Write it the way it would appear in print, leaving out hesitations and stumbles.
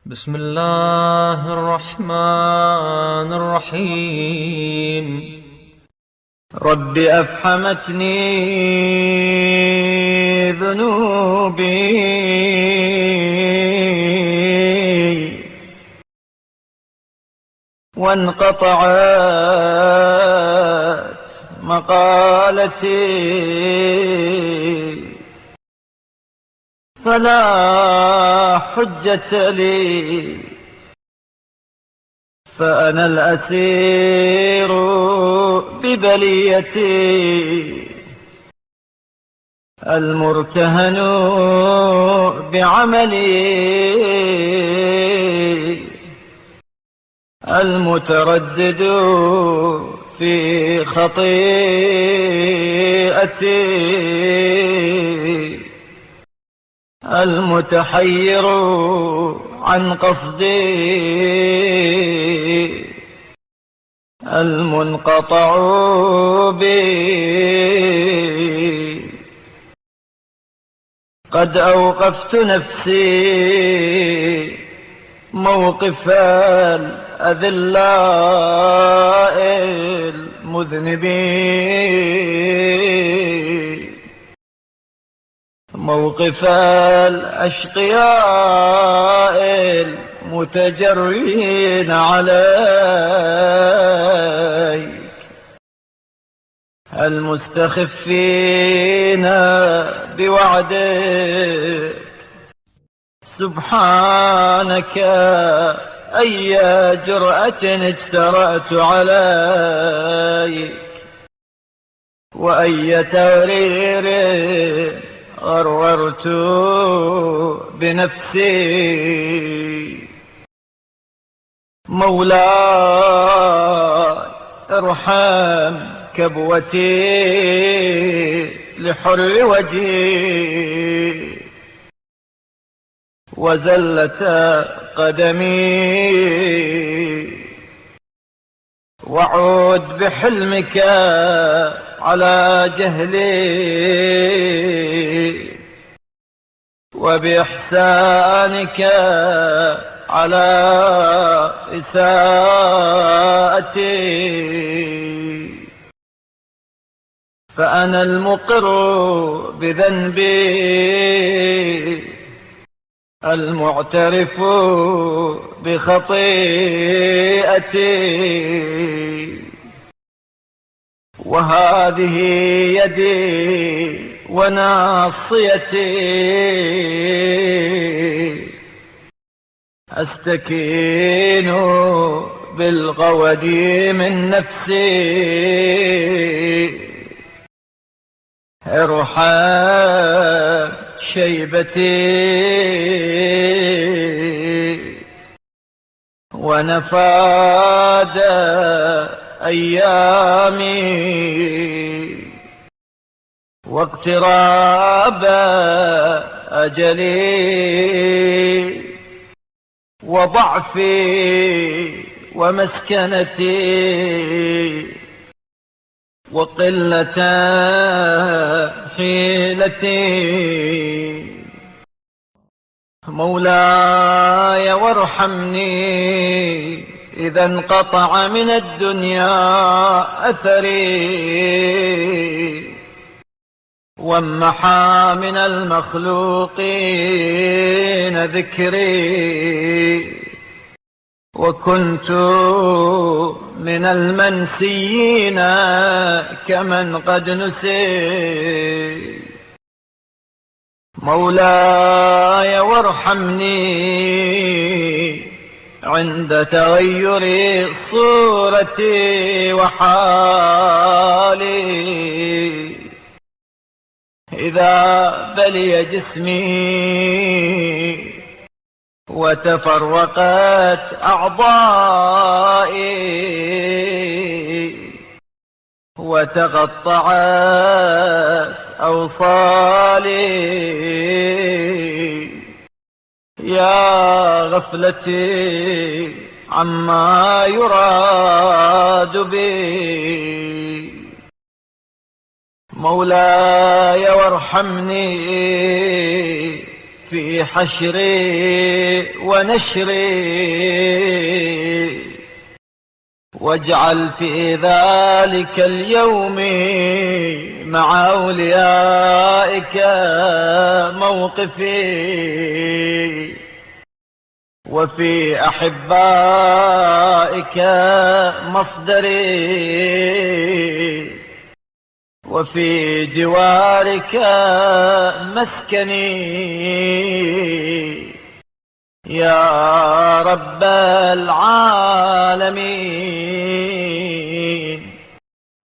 بسم الله الرحمن الرحيم. رب أفحمتني ذنوبي وانقطعت مقالتي فلا حجة لي فأنا الأسير ببليتي المرتهن بعملي المتردد في خطيئتي المتحير عن قصدي المنقطع بي قد أوقفت نفسي موقف الأذلاء المذنبين موقف الأشقياء المتجرين عليك المستخفين بوعدك سبحانك أي جرأة اجترأت عليك وأي تورير غررت بنفسي مولاي ارحم كبوتي لحر وجهي وزلة قدمي وعود بحلمك على جهلي وبإحسانك على إساءتي فأنا المقر بذنبي المعترف بخطيئتي وهذه يدي وناصيتي أستكين بالغود من نفسي ارحم شيبتي ونفاد أيامي واقتراب أجلي وضعفي ومسكنتي وقلة حيلتي مولاي وارحمني إذا انقطع من الدنيا أثري وامحى من المخلوقين ذكري وكنت من المنسيين كمن قد نسي مولاي وارحمني عند تغير صورتي وحالي إذا بلي جسمي وتفرقت أعضائي وتقطعت أوصالي يا غفلتي عما يراد بي مولاي وارحمني في حشري ونشري، واجعل في ذلك اليوم مع أوليائك موقفي، وفي أحبائك مصدري، وفي جوارك مسكني، يا رب العالمين.